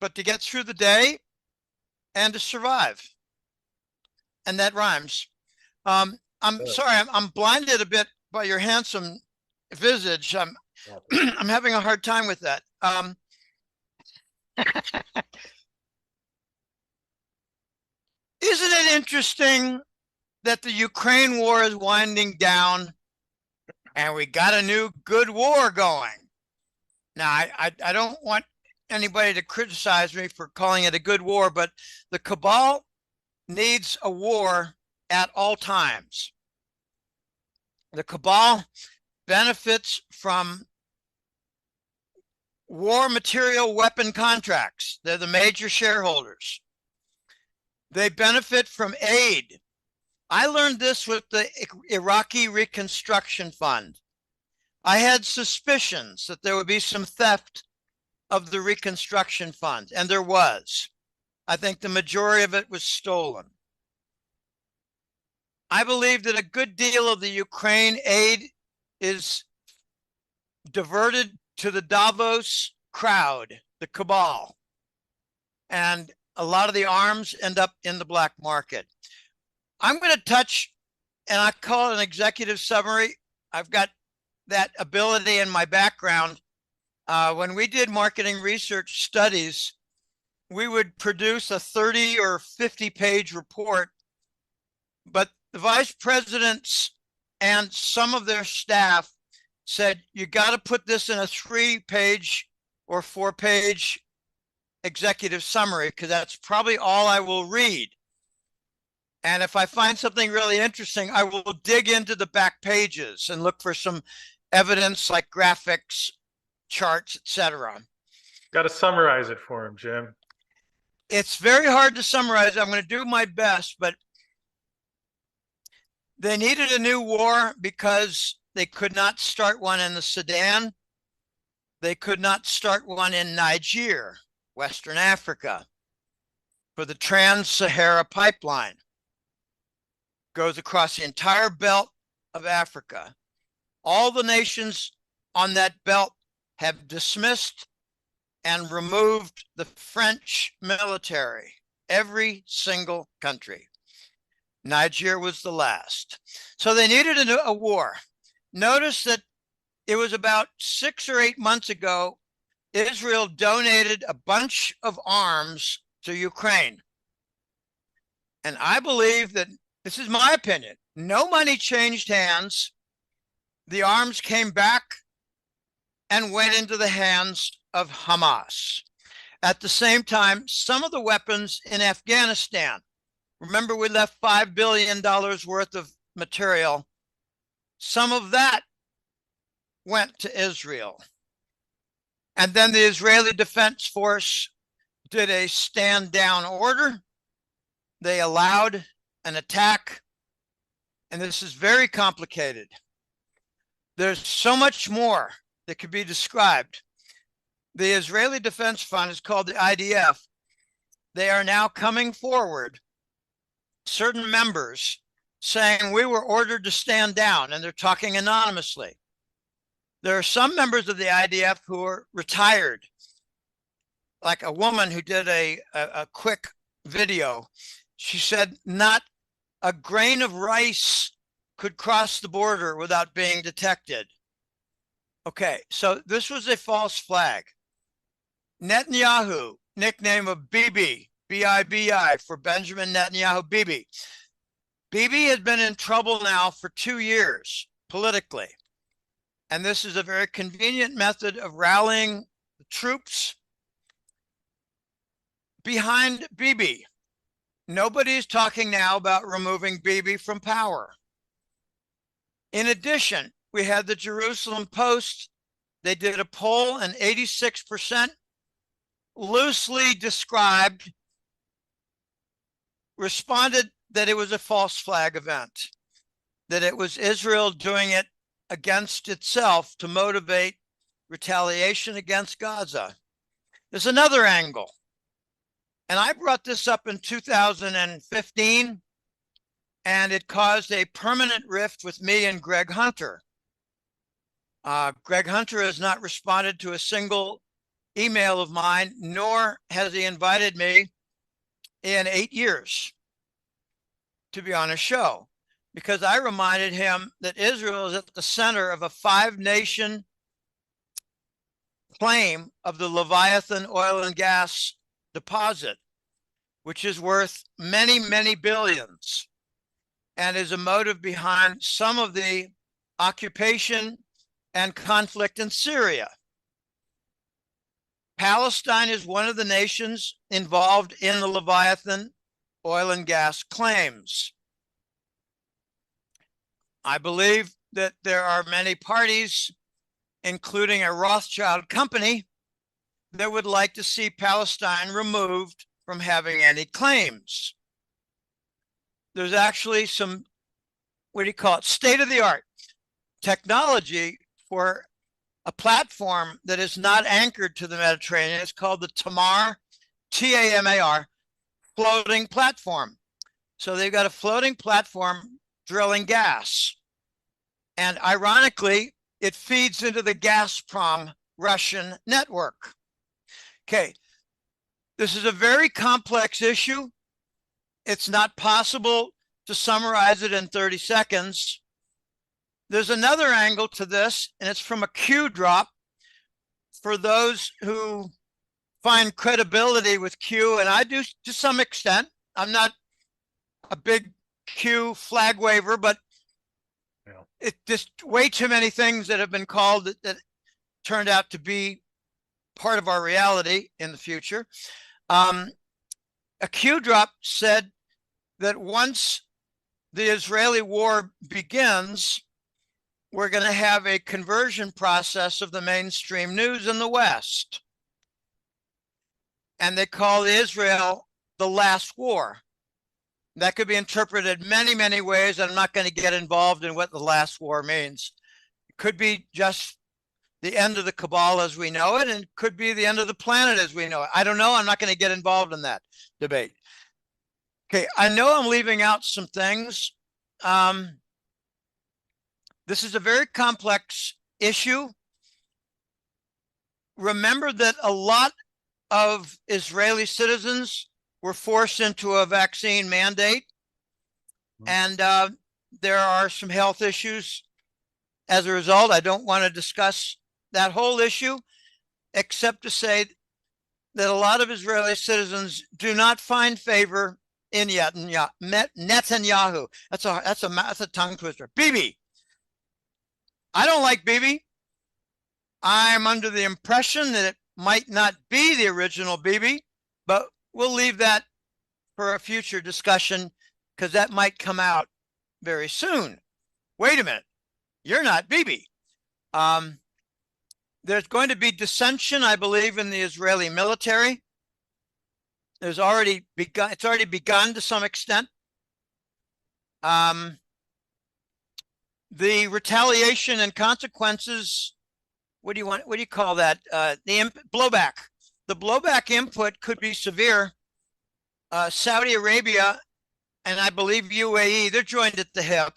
but to get through the day and to survive. And that rhymes. I'm sorry, I'm blinded a bit by your handsome visage. I'm having a hard time with that. Isn't it interesting that the Ukraine war is winding down and we got a new good war going? Now, I don't want anybody to criticize me for calling it a good war, but the cabal needs a war at all times. The cabal benefits from war material weapon contracts. They're the major shareholders. They benefit from aid. I learned this with the Iraqi Reconstruction Fund. I had suspicions that there would be some theft of the Reconstruction Fund, and there was. I think the majority of it was stolen. I believe that a good deal of the Ukraine aid is diverted to the Davos crowd, the cabal. And a lot of the arms end up in the black market. I'm going to touch, and I call it an executive summary. I've got that ability in my background. When we did marketing research studies, we would produce a 30 or 50 page report, but the vice presidents and some of their staff said, you got to put this in a 3-page or 4-page executive summary, because that's probably all I will read. And if I find something really interesting, I will dig into the back pages and look for some evidence like graphics, charts, etc. Got to summarize it for him, Jim. It's very hard to summarize. I'm going to do my best, but they needed a new war because they could not start one in the Sudan. They could not start one in Niger, Western Africa, for the Trans-Sahara pipeline. Goes across the entire belt of Africa. All the nations on that belt have dismissed and removed the French military, every single country. Niger was the last. So they needed a war. Notice that it was about 6 or 8 months ago, Israel donated a bunch of arms to Ukraine. And I believe that, this is my opinion, no money changed hands. The arms came back and went into the hands of Hamas. At the same time, some of the weapons in Afghanistan, remember we left $5 billion worth of material, some of that went to Israel. And then the Israeli Defense Force did a stand down order. They allowed an attack, and this is very complicated. There's so much more that could be described. The Israeli Defense Fund is called the IDF. They are now coming forward, certain members saying we were ordered to stand down, and they're talking anonymously. There are some members of the IDF who are retired, like a woman who did a quick video. She said not a grain of rice could cross the border without being detected. Okay, so this was a false flag. Netanyahu, nickname of Bibi, B-I-B-I, for Benjamin Netanyahu, Bibi. Bibi has been in trouble now for 2 years politically. And this is a very convenient method of rallying the troops behind Bibi. Nobody's talking now about removing Bibi from power. In addition, we had the Jerusalem Post. They did a poll, and 86% loosely described, responded that it was a false flag event, that it was Israel doing it against itself to motivate retaliation against Gaza. There's another angle. And I brought this up in 2015, and it caused a permanent rift with me and Greg Hunter. Greg Hunter has not responded to a single email of mine, nor has he invited me in 8 years to be on a show, because I reminded him that Israel is at the center of a 5-nation claim of the Leviathan oil and gas deposit, which is worth many, many billions, and is a motive behind some of the occupation and conflict in Syria. Palestine is one of the nations involved in the Leviathan oil and gas claims. I believe that there are many parties, including a Rothschild company, that would like to see Palestine removed from having any claims. There's actually some, what do you call it, state-of-the-art technology for a platform that is not anchored to the Mediterranean. It's called the Tamar, T-A-M-A-R, floating platform. So they've got a floating platform drilling gas. And ironically, it feeds into the Gazprom Russian network. Okay, this is a very complex issue. It's not possible to summarize it in 30 seconds. There's another angle to this, and it's from a Q drop. For those who find credibility with Q, and I do to some extent, I'm not a big Q flag waver, but it's just way too many things that have been called that turned out to be part of our reality in the future. A Q drop said that once the Israeli war begins, we're going to have a conversion process of the mainstream news in the West. And they call Israel the last war. That could be interpreted many, many ways. I'm not going to get involved in what the last war means. It could be just the end of the cabal as we know it, and it could be the end of the planet as we know it. I don't know. I'm not going to get involved in that debate. Okay, I know I'm leaving out some things. This is a very complex issue. Remember that a lot of Israeli citizens were forced into a vaccine mandate, and there are some health issues as a result. I don't want to discuss that whole issue, except to say that a lot of Israeli citizens do not find favor in Netanyahu. That's a tongue twister. Bibi. I don't like Bibi. I'm under the impression that it might not be the original Bibi, but we'll leave that for a future discussion because that might come out very soon. Wait a minute. You're not Bibi. There's going to be dissension, I believe, in the Israeli military. It's already begun to some extent. The retaliation and consequences, what do you call that? The blowback. The blowback input could be severe. Saudi Arabia, and I believe UAE, they're joined at the hip.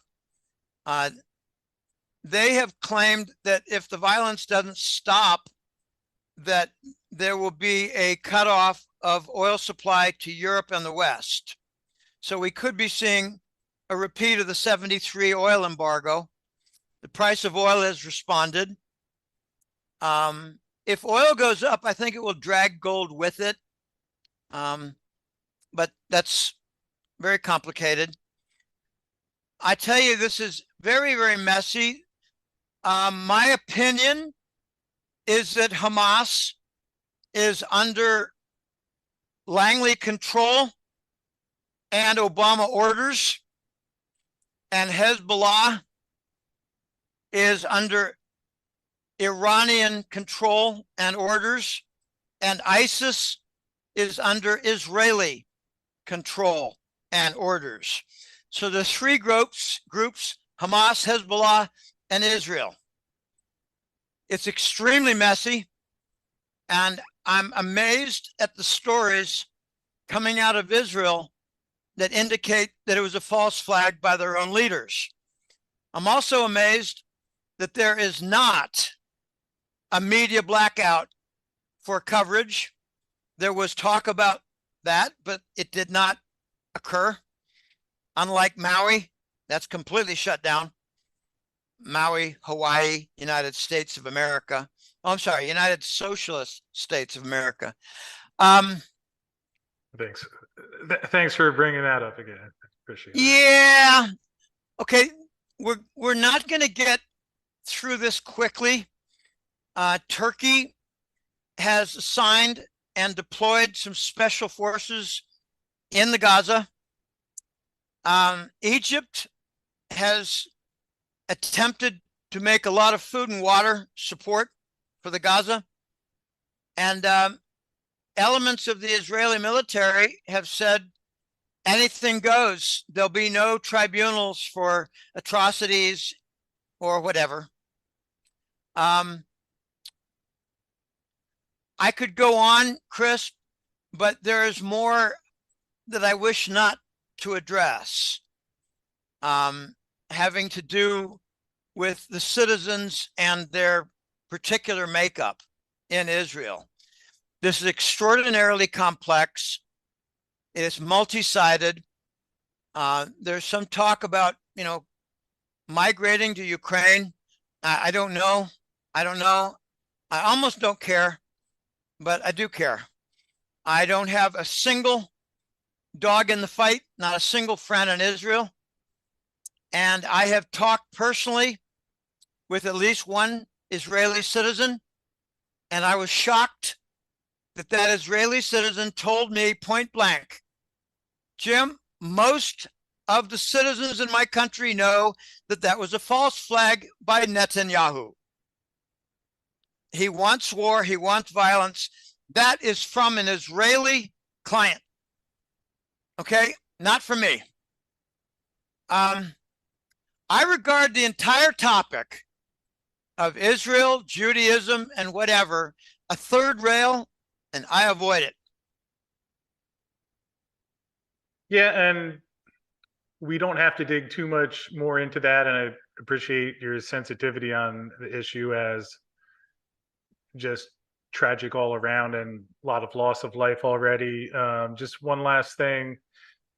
They have claimed that if the violence doesn't stop, that there will be a cutoff of oil supply to Europe and the West. So we could be seeing a repeat of the 73 oil embargo. The price of oil has responded. If oil goes up, I think it will drag gold with it. But that's very complicated. I tell you, this is very, very messy. My opinion is that Hamas is under Langley control and Obama orders, and Hezbollah is under Iranian control and orders, and ISIS is under Israeli control and orders. So the three groups, Hamas, Hezbollah, and Israel. It's extremely messy, and I'm amazed at the stories coming out of Israel that indicate that it was a false flag by their own leaders. I'm also amazed that there is not a media blackout for coverage. There was talk about that, but it did not occur. Unlike Maui, that's completely shut down. Maui, Hawaii, United States of America. Oh, I'm sorry, United Socialist States of America. Thanks. Thanks for bringing that up again. Appreciate it. Yeah. Okay. We're not going to get through this quickly. Turkey has assigned and deployed some special forces in the Gaza. Egypt has attempted to make a lot of food and water support for the Gaza. And elements of the Israeli military have said anything goes. There'll be no tribunals for atrocities or whatever. I could go on, Chris, but there is more that I wish not to address, having to do with the citizens and their particular makeup in Israel. This is extraordinarily complex. It is multi-sided. There's some talk about, migrating to Ukraine. I don't know. I almost don't care, but I do care. I don't have a single dog in the fight, not a single friend in Israel. And I have talked personally with at least one Israeli citizen, and I was shocked that that Israeli citizen told me point blank, Jim, most of the citizens in my country know that that was a false flag by Netanyahu. He wants war. He wants violence. That is from an Israeli client. Okay, not from me. I regard the entire topic of Israel, Judaism, and whatever a third rail, and I avoid it. Yeah, and we don't have to dig too much more into that. And I appreciate your sensitivity on the issue as just tragic all around and a lot of loss of life already. Just one last thing,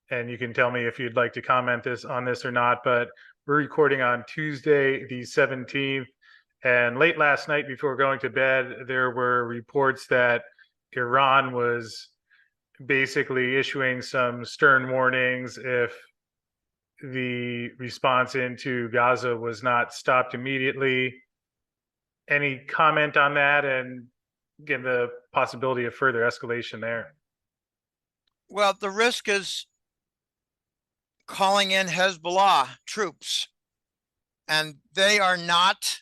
and you can tell me if you'd like to comment on this or not, but we're recording on Tuesday, the 17th. And late last night before going to bed, there were reports that Iran was basically issuing some stern warnings if the response into Gaza was not stopped immediately. Any comment on that, and again, the possibility of further escalation there? Well, the risk is calling in Hezbollah troops, and they are not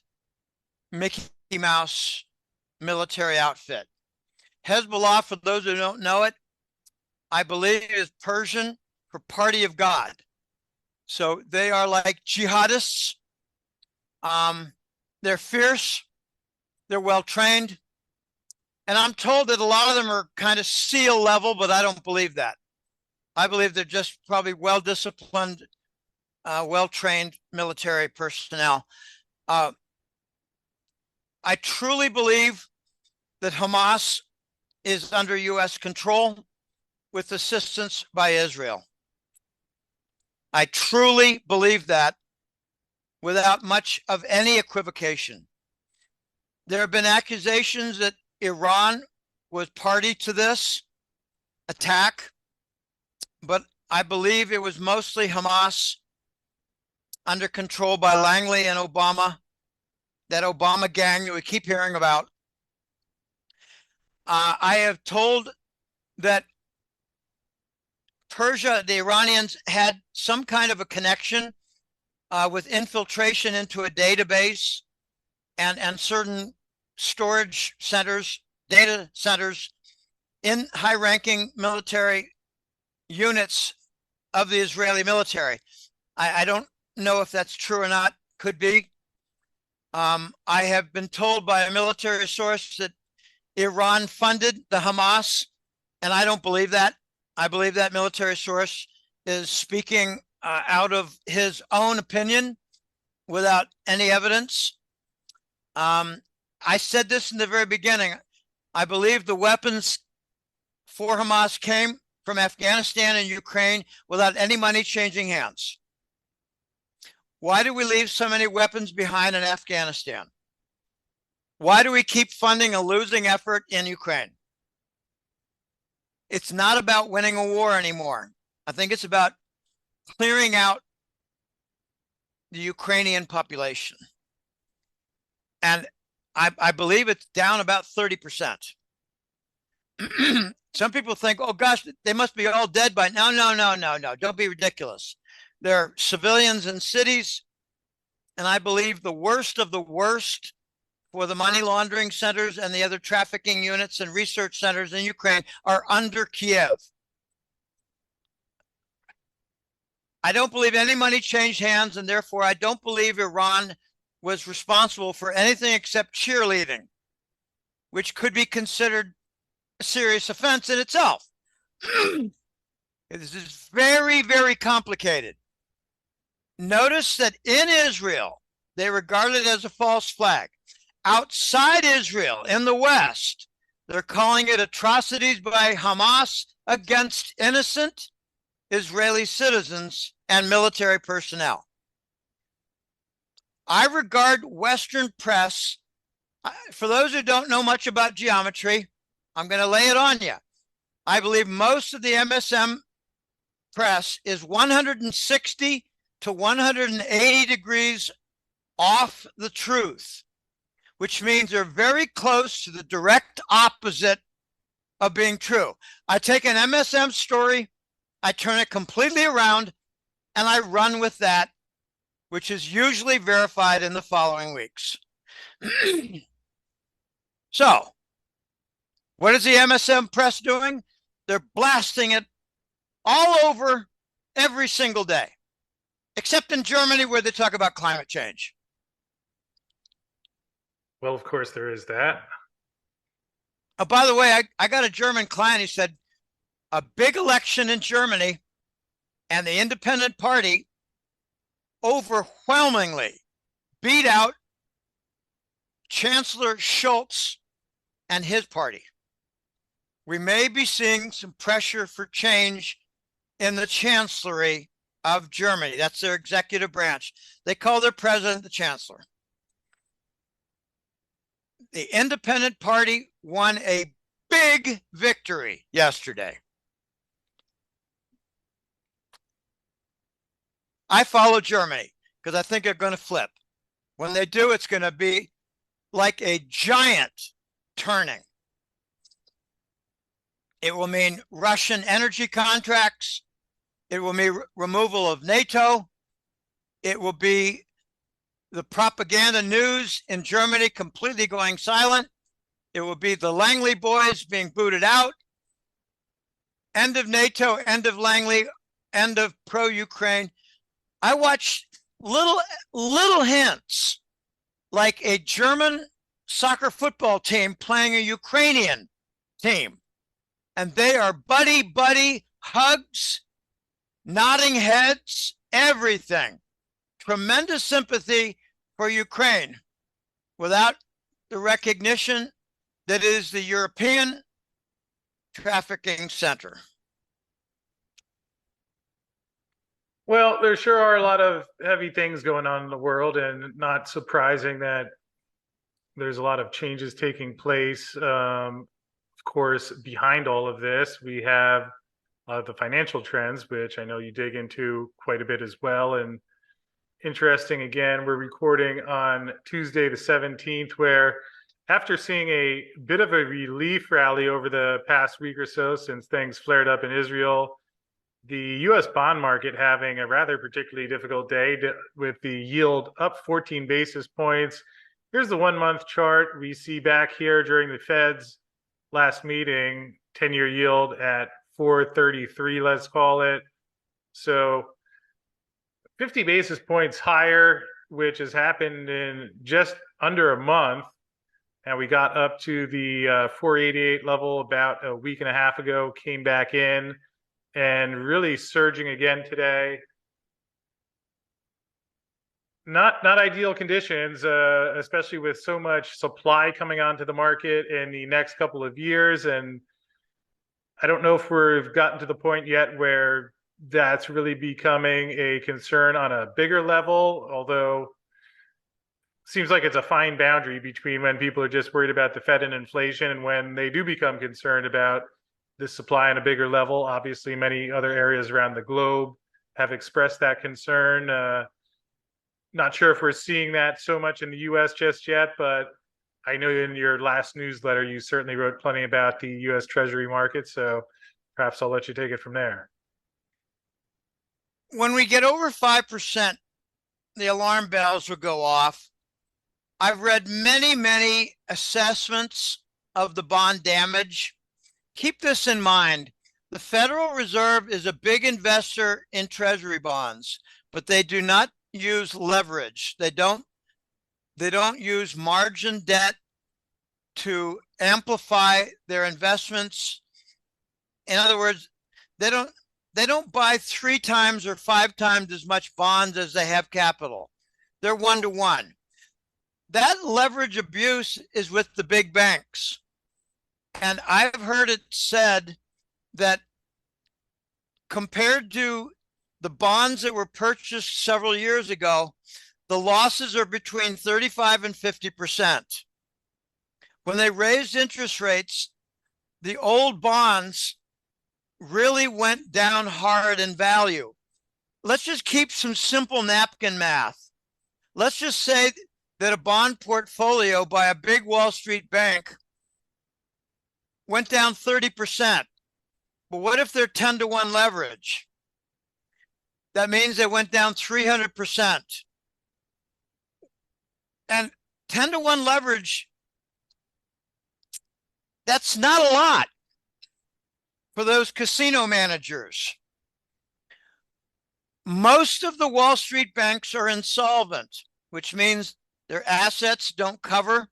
Mickey Mouse military outfit. Hezbollah, for those who don't know it, I believe is Persian for party of God. So they are like jihadists. They're fierce. They're well trained. And I'm told that a lot of them are kind of SEAL level, but I don't believe that. I believe they're just probably well-disciplined, well-trained military personnel. I truly believe that Hamas is under U.S. control with assistance by Israel. I truly believe that without much of any equivocation. There have been accusations that Iran was party to this attack, but I believe it was mostly Hamas under control by Langley and Obama, that Obama gang that we keep hearing about. I have told that Persia, the Iranians, had some kind of a connection with infiltration into a database and certain storage centers, data centers in high-ranking military units of the Israeli military. I don't know if that's true or not, could be. I have been told by a military source that Iran funded the Hamas, and I don't believe that. I believe that military source is speaking out of his own opinion without any evidence. I said this in the very beginning. I believe the weapons for Hamas came from Afghanistan and Ukraine without any money changing hands. Why do we leave so many weapons behind in Afghanistan? Why do we keep funding a losing effort in Ukraine? It's not about winning a war anymore. I think it's about clearing out the Ukrainian population. And I believe it's down about 30%. Some people think, oh gosh, they must be all dead by now. No. Don't be ridiculous. They're civilians in cities. And I believe the worst of the worst for the money laundering centers and the other trafficking units and research centers in Ukraine are under Kiev. I don't believe any money changed hands, and therefore I don't believe Iran was responsible for anything except cheerleading, which could be considered a serious offense in itself. This is very, very complicated. Notice that in Israel, they regard it as a false flag. Outside Israel, in the West, they're calling it atrocities by Hamas against innocent Israeli citizens and military personnel. I regard Western press, for those who don't know much about geometry, I'm going to lay it on you. I believe most of the MSM press is 160 to 180 degrees off the truth, which means they're very close to the direct opposite of being true. I take an MSM story, I turn it completely around, and I run with that, which is usually verified in the following weeks. So, what is the MSM press doing? They're blasting it all over every single day, except in Germany where they talk about climate change. Well, of course there is that. Oh, by the way, I got a German client. He said a big election in Germany and the independent party overwhelmingly beat out Chancellor Scholz and his party. We may be seeing some pressure for change in the chancellery of Germany. That's their executive branch. They call their president the chancellor. The independent party won a big victory yesterday. I follow Germany because I think they're going to flip. When they do, it's going to be like a giant turning. It will mean Russian energy contracts. It will mean removal of NATO. It will be the propaganda news in Germany completely going silent. It will be the Langley boys being booted out. End of NATO, end of Langley, end of pro-Ukraine. I watch little hints, like a German soccer football team playing a Ukrainian team. And they are buddy hugs, nodding heads, everything. Tremendous sympathy for Ukraine without the recognition that it is the European trafficking center. Well, there sure are a lot of heavy things going on in the world, and not surprising that there's a lot of changes taking place. Of course, behind all of this, we have the financial trends, which I know you dig into quite a bit as well. And interesting, again, we're recording on Tuesday the 17th, where after seeing a bit of a relief rally over the past week or so since things flared up in Israel, the U.S. bond market having a rather particularly difficult day with the yield up 14 basis points. Here's the 1 month chart we see back here during the Fed's last meeting, 10-year yield at 433, let's call it. So 50 basis points higher, which has happened in just under a month. And we got up to the 488 level about a week and a half ago, came back in, and really surging again today. not ideal conditions, especially with so much supply coming onto the market in the next couple of years. And I don't know if we've gotten to the point yet where that's really becoming a concern on a bigger level, although seems like it's a fine boundary between when people are just worried about the Fed and inflation and when they do become concerned about the supply on a bigger level. Obviously, many other areas around the globe have expressed that concern. Not sure if we're seeing that so much in the US just yet, but I know in your last newsletter, you certainly wrote plenty about the US Treasury market. So perhaps I'll let you take it from there. When we get over 5%, the alarm bells will go off. I've read many assessments of the bond damage. Keep this in mind. The Federal Reserve is a big investor in Treasury bonds, but they do not use leverage. They don't use margin debt to amplify their investments. In other words, they don't buy 3 times or 5 times as much bonds as they have capital. They're 1-to-1. That leverage abuse is with the big banks. And I've heard it said that compared to the bonds that were purchased several years ago, the losses are between 35 and 50%. When they raised interest rates, the old bonds really went down hard in value. Let's just keep some simple napkin math. Let's just say that a bond portfolio by a big Wall Street bank went down 30%. But what if they're 10-to-1 leverage? That means they went down 300%. And 10-to-1 leverage, that's not a lot for those casino managers. Most of the Wall Street banks are insolvent, which means their assets don't cover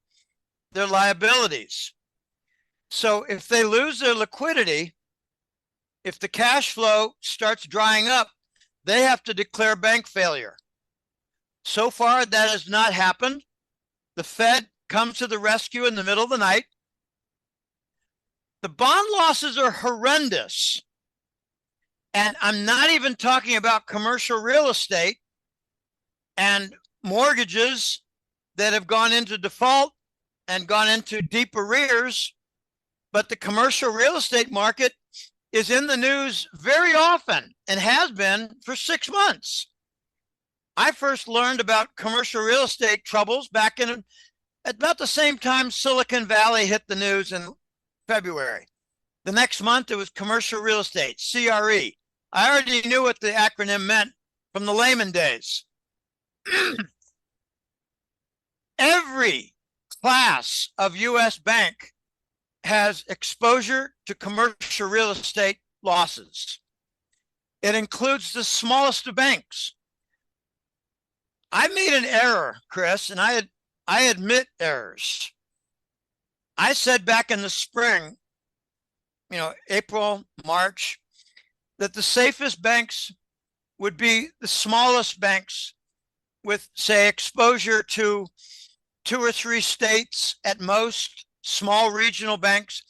their liabilities. So if they lose their liquidity, if the cash flow starts drying up, they have to declare bank failure. So far, that has not happened. The Fed comes to the rescue in the middle of the night. The bond losses are horrendous. And I'm not even talking about commercial real estate and mortgages that have gone into default and gone into deep arrears. But the commercial real estate market is in the news very often and has been for 6 months. I first learned about commercial real estate troubles back in at about the same time Silicon Valley hit the news in February. The next month, it was commercial real estate, CRE. I already knew what the acronym meant from the layman days. Every class of U.S. bank has exposure to commercial real estate losses. It includes the smallest of banks. I made an error, Chris, and I admit errors. I said back in the spring, April, March, that the safest banks would be the smallest banks with, say, exposure to 2 or 3 states at most, small regional banks.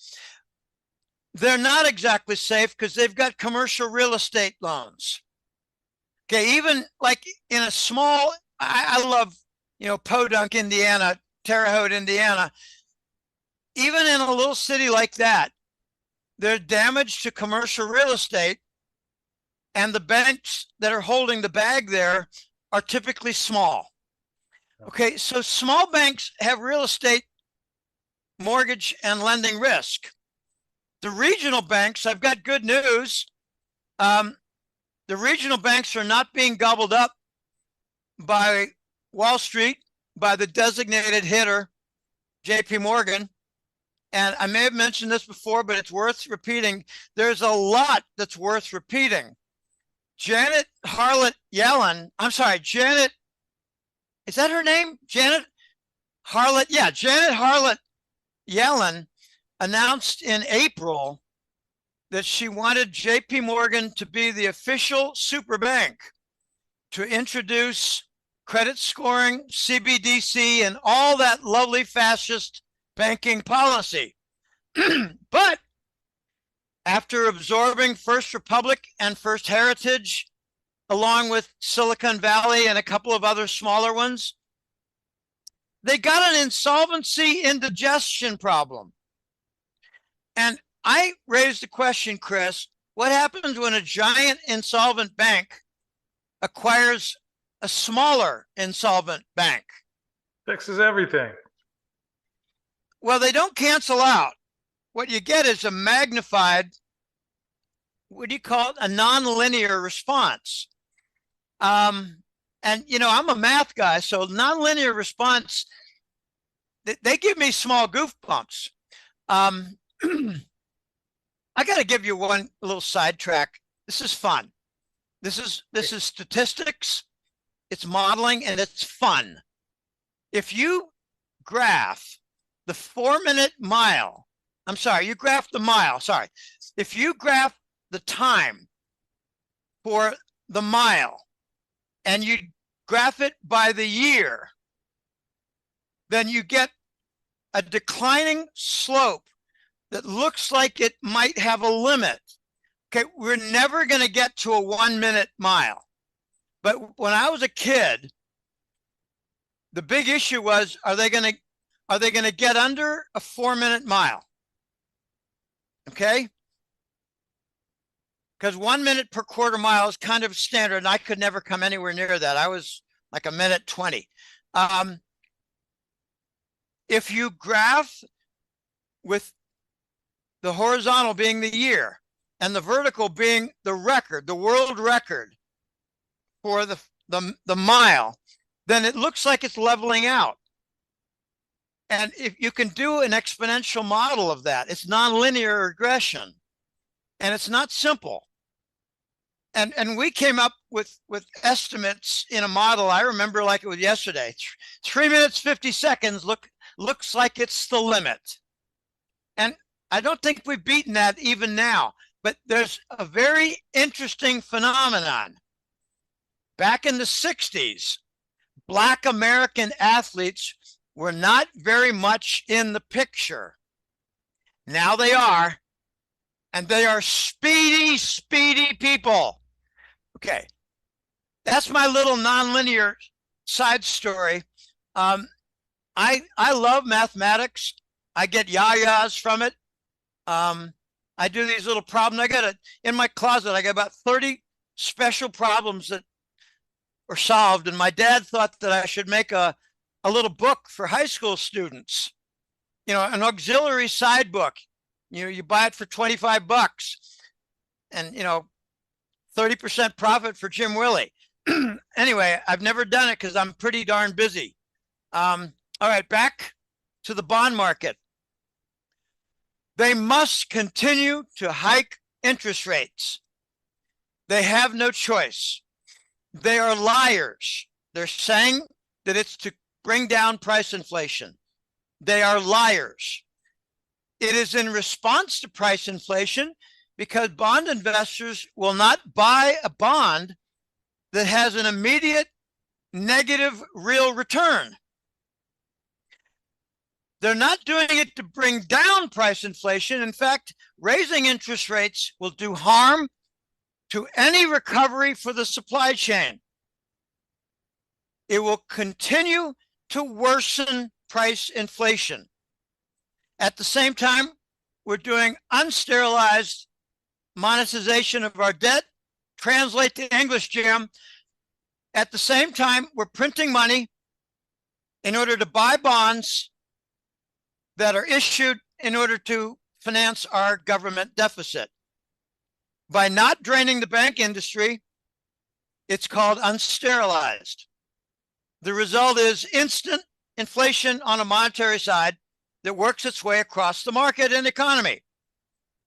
They're not exactly safe because they've got commercial real estate loans. Okay, even like in a small, I love, Podunk, Indiana, Terre Haute, Indiana. Even in a little city like that, there's damage to commercial real estate, and the banks that are holding the bag there are typically small. Okay, so small banks have real estate mortgage and lending risk. The regional banks, I've got good news. The regional banks are not being gobbled up by Wall Street, by the designated hitter, JP Morgan. And I may have mentioned this before, but it's worth repeating. There's a lot that's worth repeating. Janet Yellen, is that her name? Janet Harlot Yellen announced in April that she wanted JP Morgan to be the official super bank to introduce credit scoring, CBDC, and all that lovely fascist banking policy. But after absorbing First Republic and First Heritage, along with Silicon Valley and a couple of other smaller ones, they got an insolvency indigestion problem. And I raised the question, Chris, what happens when a giant insolvent bank acquires a smaller insolvent bank? Fixes everything. Well, they don't cancel out. What you get is a magnified, what do you call it? A nonlinear response. And, you know, I'm a math guy, so nonlinear response, they give me small goof bumps. I got to give you one little sidetrack. This is fun. This is statistics, it's modeling, and it's fun. If you graph the 4-minute mile, I'm sorry, you graph the mile, sorry. If you graph the time for the mile and you graph it by the year, then you get a declining slope that looks like it might have a limit. Okay, we're never going to get to a 1-minute mile. But when I was a kid, the big issue was, are they going to get under a 4-minute mile? Okay? Because 1 minute per quarter mile is kind of standard, and I could never come anywhere near that. I was like a minute 20. If you graph with the horizontal being the year and the vertical being the record, the world record for the mile, then it looks like it's leveling out. And if you can do an exponential model of that, it's nonlinear regression, and it's not simple. And we came up with estimates in a model. I remember like it was yesterday. 3 minutes, 50 seconds looks like it's the limit. And I don't think we've beaten that even now, but there's a very interesting phenomenon. Back in the 60s, Black American athletes were not very much in the picture. Now they are, and they are speedy, speedy people. Okay, that's my little nonlinear side story. I love mathematics. I get yah-yahs from it. I do these little problems. In my closet, I got about 30 special problems that were solved. And my dad thought that I should make a little book for high school students, you know, an auxiliary side book. You buy it for 25 bucks and, you know, 30% profit for Jim Willie. Anyway, I've never done it because I'm pretty darn busy. All right, back to the bond market. They must continue to hike interest rates. They have no choice. They are liars. They're saying that it's to bring down price inflation. They are liars. It is in response to price inflation because bond investors will not buy a bond that has an immediate negative real return. They're not doing it to bring down price inflation. In fact, raising interest rates will do harm to any recovery for the supply chain. It will continue to worsen price inflation. At the same time, we're doing unsterilized monetization of our debt. Translate to English, Jim. At the same time, we're printing money in order to buy bonds that are issued in order to finance our government deficit. By not draining the bank industry, it's called unsterilized. The result is instant inflation on a monetary side that works its way across the market and economy.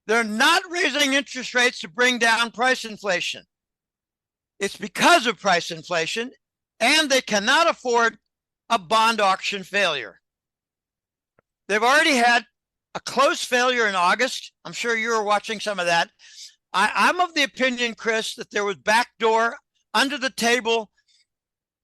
They're not raising interest rates to bring down price inflation. It's because of price inflation, and they cannot afford a bond auction failure. They've already had a close failure in August. I'm sure you were watching some of that. I'm of the opinion, Chris, that there was backdoor, under the table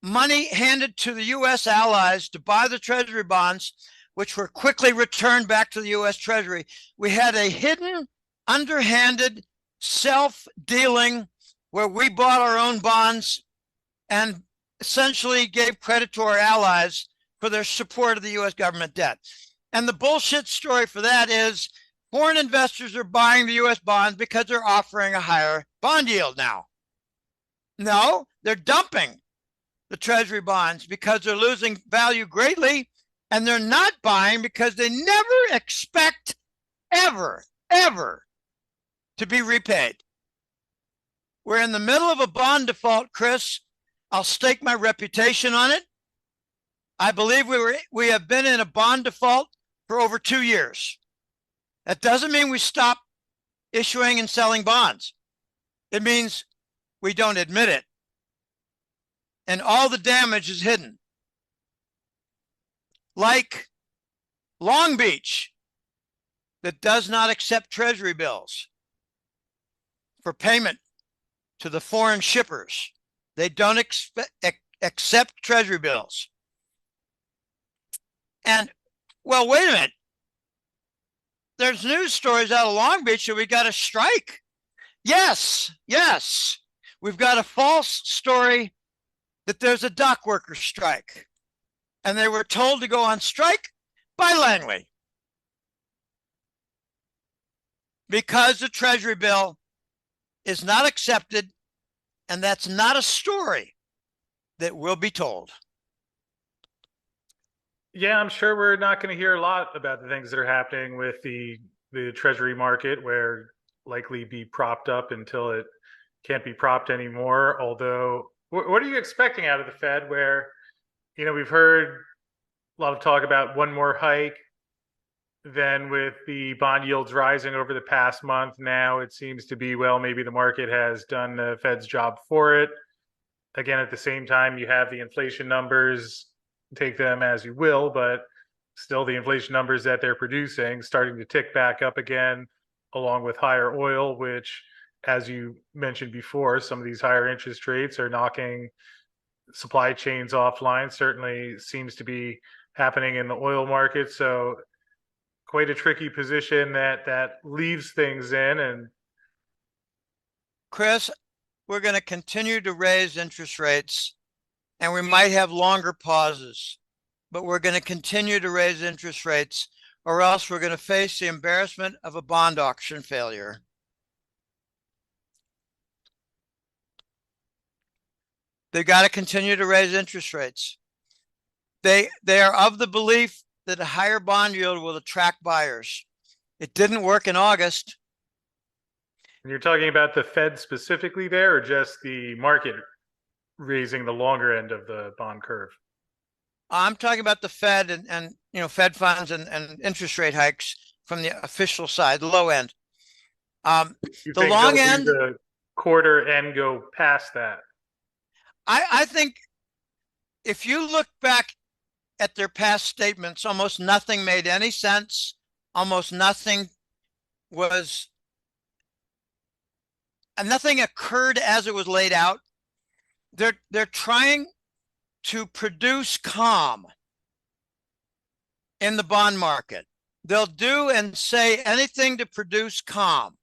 money handed to the U.S. allies to buy the Treasury bonds, which were quickly returned back to the U.S. Treasury. We had a hidden, underhanded, self-dealing where we bought our own bonds and essentially gave credit to our allies for their support of the U.S. government debt. And the bullshit story for that is foreign investors are buying the U.S. bonds because they're offering a higher bond yield now. No, they're dumping the Treasury bonds because they're losing value greatly, and they're not buying because they never expect ever to be repaid. We're in the middle of a bond default, Chris. I'll stake my reputation on it. I believe we have been in a bond default for over 2 years. That doesn't mean we stop issuing and selling bonds. It means we don't admit it. And all the damage is hidden. Like Long Beach, that does not accept Treasury bills for payment to the foreign shippers. They don't accept Treasury bills. And, well, wait a minute. There's news stories out of Long Beach that we got a strike. Yes. We've got a false story that there's a dock worker strike. And they were told to go on strike by Langley because the Treasury bill is not accepted, and that's not a story that will be told. Yeah, I'm sure we're not going to hear a lot about the things that are happening with the Treasury market, where likely be propped up until it can't be propped anymore. Although, what are you expecting out of the Fed, where, we've heard a lot of talk about one more hike. Then with the bond yields rising over the past month, now it seems to be, well, maybe the market has done the Fed's job for it. Again, at the same time, you have the inflation numbers, take them as you will, but still the inflation numbers that they're producing starting to tick back up again, along with higher oil, which, as you mentioned before, some of these higher interest rates are knocking supply chains offline. Certainly seems to be happening in the oil market. So quite a tricky position that leaves things in. And Chris, we're going to continue to raise interest rates, and we might have longer pauses, but we're going to continue to raise interest rates, or else we're going to face the embarrassment of a bond auction failure. They've got to continue to raise interest rates. They are of the belief that a higher bond yield will attract buyers. It didn't work in August. And you're talking about the Fed specifically there, or just the market raising the longer end of the bond curve? I'm talking about the Fed and Fed funds and interest rate hikes from the official side, the low end. You the think long end, the quarter end go past that? I think if you look back at their past statements, almost nothing made any sense. Almost nothing nothing occurred as it was laid out. They're trying to produce calm in the bond market. They'll do and say anything to produce calm.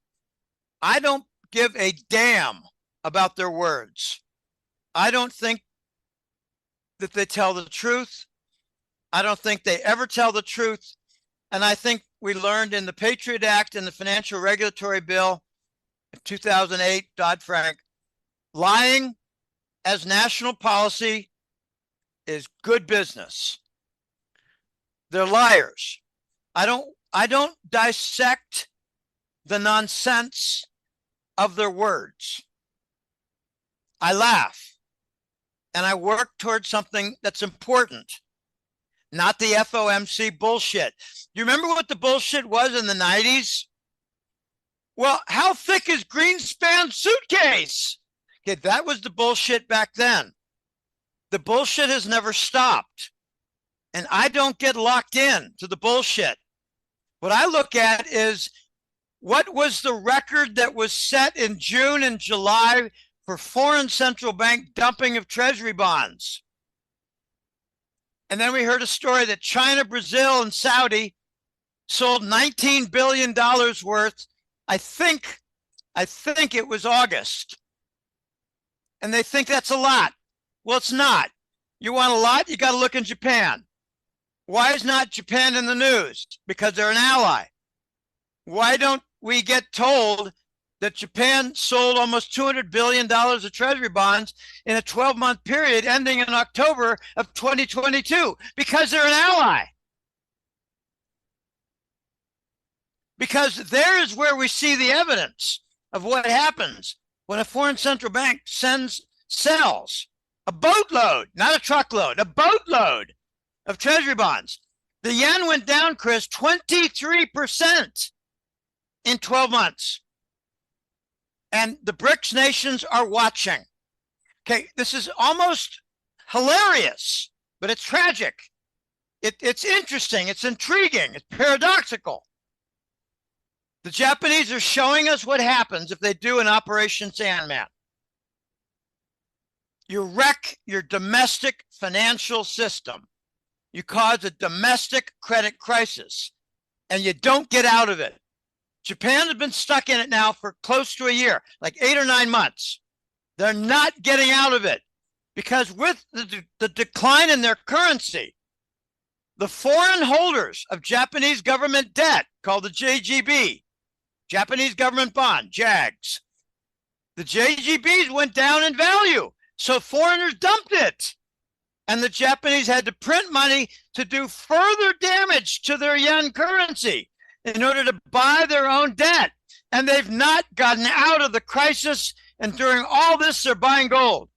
I don't give a damn about their words. I don't think that they tell the truth. I don't think they ever tell the truth. And I think we learned in the Patriot Act and the Financial Regulatory Bill of 2008, Dodd-Frank, lying as national policy is good business. They're liars. I don't dissect the nonsense of their words. I laugh and I work towards something that's important, not the FOMC bullshit. Do you remember what the bullshit was in the 90s? Well, how thick is Greenspan's suitcase? Okay, that was the bullshit back then. The bullshit has never stopped. And I don't get locked in to the bullshit. What I look at is what was the record that was set in June and July for foreign central bank dumping of treasury bonds? And then we heard a story that China, Brazil, and Saudi sold $19 billion worth. I think it was August. And they think that's a lot. Well, it's not. You want a lot? You got to look in Japan. Why is not Japan in the news? Because they're an ally. Why don't we get told that Japan sold almost $200 billion of treasury bonds in a 12-month period ending in October of 2022? Because they're an ally. Because there is where we see the evidence of what happens when a foreign central bank sells a boatload, not a truckload, a boatload of treasury bonds. The yen went down, Chris, 23% in 12 months. And the BRICS nations are watching. Okay, this is almost hilarious, but it's tragic. It's interesting, it's intriguing, it's paradoxical. The Japanese are showing us what happens if they do an Operation Sandman. You wreck your domestic financial system. You cause a domestic credit crisis, and you don't get out of it. Japan has been stuck in it now for close to a year, like 8 or 9 months. They're not getting out of it because with the decline in their currency, the foreign holders of Japanese government debt, called the JGB, Japanese government bond, JAGs, the JGBs went down in value. So foreigners dumped it. And the Japanese had to print money to do further damage to their yen currency in order to buy their own debt. And they've not gotten out of the crisis. And during all this, they're buying gold.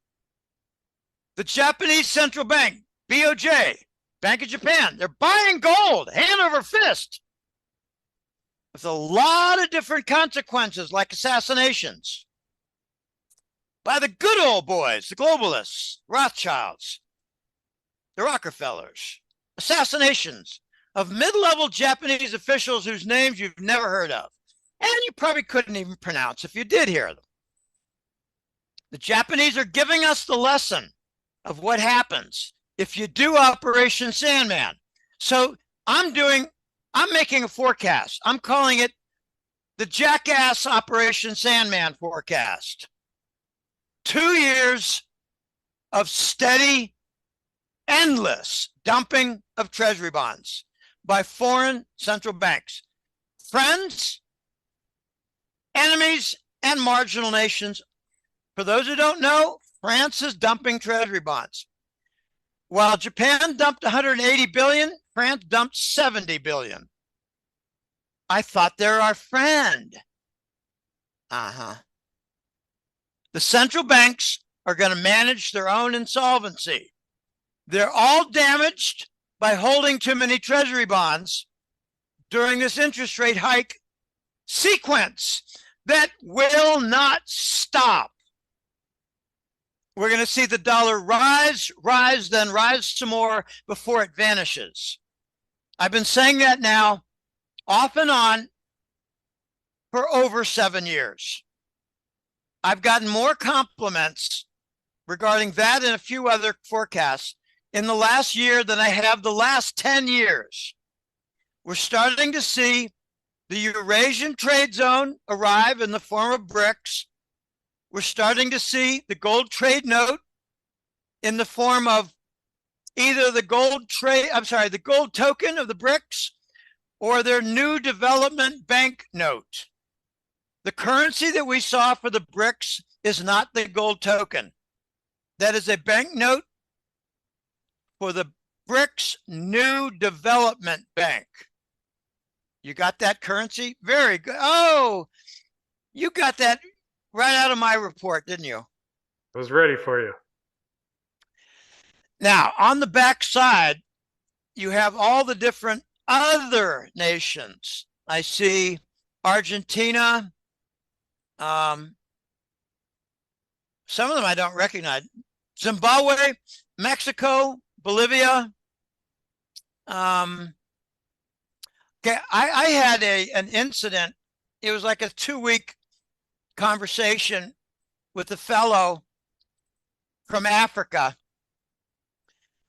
The Japanese central bank, BOJ, Bank of Japan, they're buying gold hand over fist with a lot of different consequences, like assassinations by the good old boys, the globalists, Rothschilds, the Rockefellers, assassinations of mid-level Japanese officials whose names you've never heard of, and you probably couldn't even pronounce if you did hear them. The Japanese are giving us the lesson of what happens if you do Operation Sandman. So I'm making a forecast. I'm calling it the Jackass Operation Sandman forecast. 2 years of steady, endless dumping of treasury bonds by foreign central banks. Friends, enemies, and marginal nations. For those who don't know, France is dumping treasury bonds. While Japan dumped 180 billion, France dumped 70 billion. I thought they're our friend. The central banks are going to manage their own insolvency. They're all damaged by holding too many treasury bonds during this interest rate hike sequence that will not stop. We're going to see the dollar rise, then rise some more before it vanishes. I've been saying that now off and on for over 7 years. I've gotten more compliments regarding that and a few other forecasts in the last year than I have the last 10 years. We're starting to see the Eurasian trade zone arrive in the form of BRICS. We're starting to see the gold trade note in the form of either the gold token of the BRICS or their new development bank note. The currency that we saw for the BRICS is not the gold token. That is a banknote for the BRICS New Development Bank. You got that currency? Very good. Oh, you got that right out of my report, didn't you? I was ready for you. Now, on the back side, you have all the different other nations. I see Argentina. Some of them I don't recognize. Zimbabwe, Mexico, Bolivia. Okay, I had an incident. It was like a 2-week conversation with a fellow from Africa.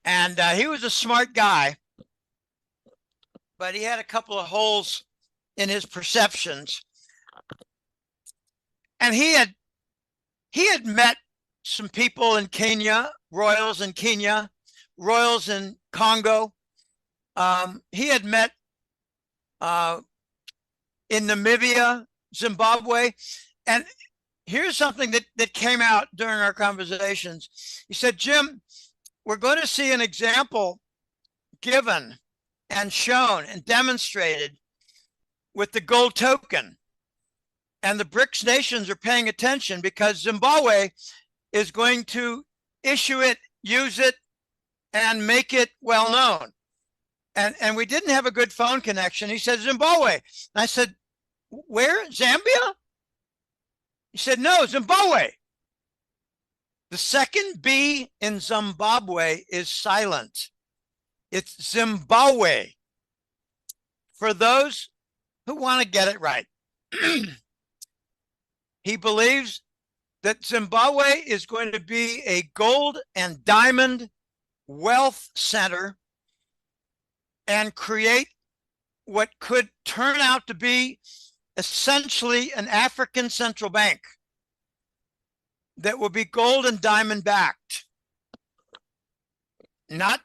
And he was a smart guy, but he had a couple of holes in his perceptions. And he had met some people in Kenya, royals in Kenya, royals in Congo. He had met in Namibia, Zimbabwe. And here's something that came out during our conversations. He said, Jim, we're going to see an example given and shown and demonstrated with the gold token. And the BRICS nations are paying attention because Zimbabwe is going to issue it, use it, and make it well known. And we didn't have a good phone connection. He said, Zimbabwe. And I said, where? Zambia? He said, no, Zimbabwe. The second B in Zimbabwe is silent. It's Zimbabwe. For those who want to get it right. He believes that Zimbabwe is going to be a gold and diamond wealth center and create what could turn out to be essentially an African central bank that will be gold and diamond backed. Not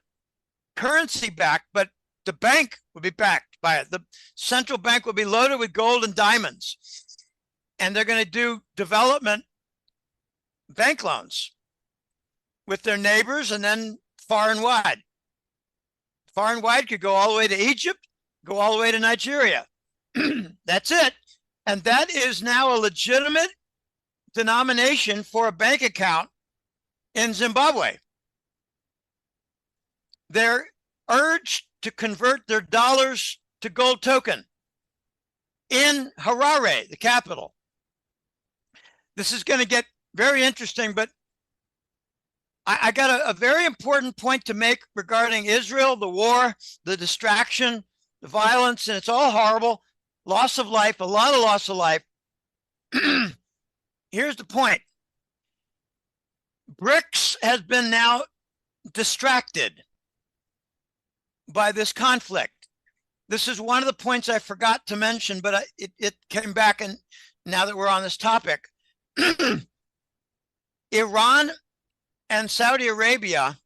currency backed, but the bank will be backed by it. The central bank will be loaded with gold and diamonds. And they're going to do development bank loans with their neighbors and then far and wide. Far and wide could go all the way to Egypt, go all the way to Nigeria. That's it. And that is now a legitimate denomination for a bank account in Zimbabwe. They're urged to convert their dollars to gold token in Harare, the capital. This is going to get very interesting, but I got a very important point to make regarding Israel, the war, the distraction, the violence, and it's all horrible. Loss of life, a lot of loss of life. Here's the point. BRICS has been now distracted by this conflict. This is one of the points I forgot to mention, but it came back, and now that we're on this topic. Iran and Saudi Arabia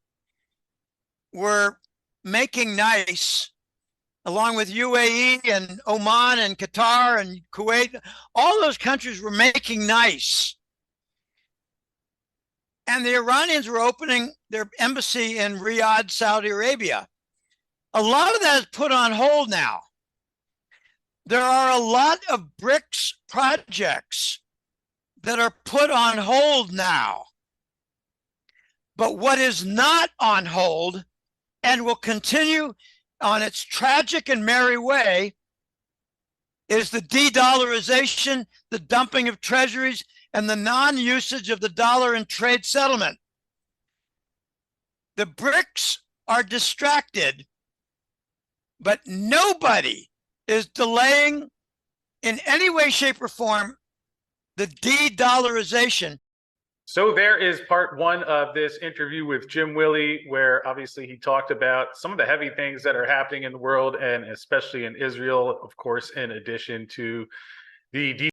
were making nice, along with UAE and Oman and Qatar and Kuwait. All those countries were making nice. And the Iranians were opening their embassy in Riyadh, Saudi Arabia. A lot of that is put on hold now. There are a lot of BRICS projects that are put on hold now. But what is not on hold and will continue on its tragic and merry way is the de-dollarization, the dumping of treasuries, and the non-usage of the dollar in trade settlement. The BRICS are distracted, but nobody is delaying in any way, shape, or form the de-dollarization. So there is part one of this interview with Jim Willie, where obviously he talked about some of the heavy things that are happening in the world, and especially in Israel, of course, in addition to the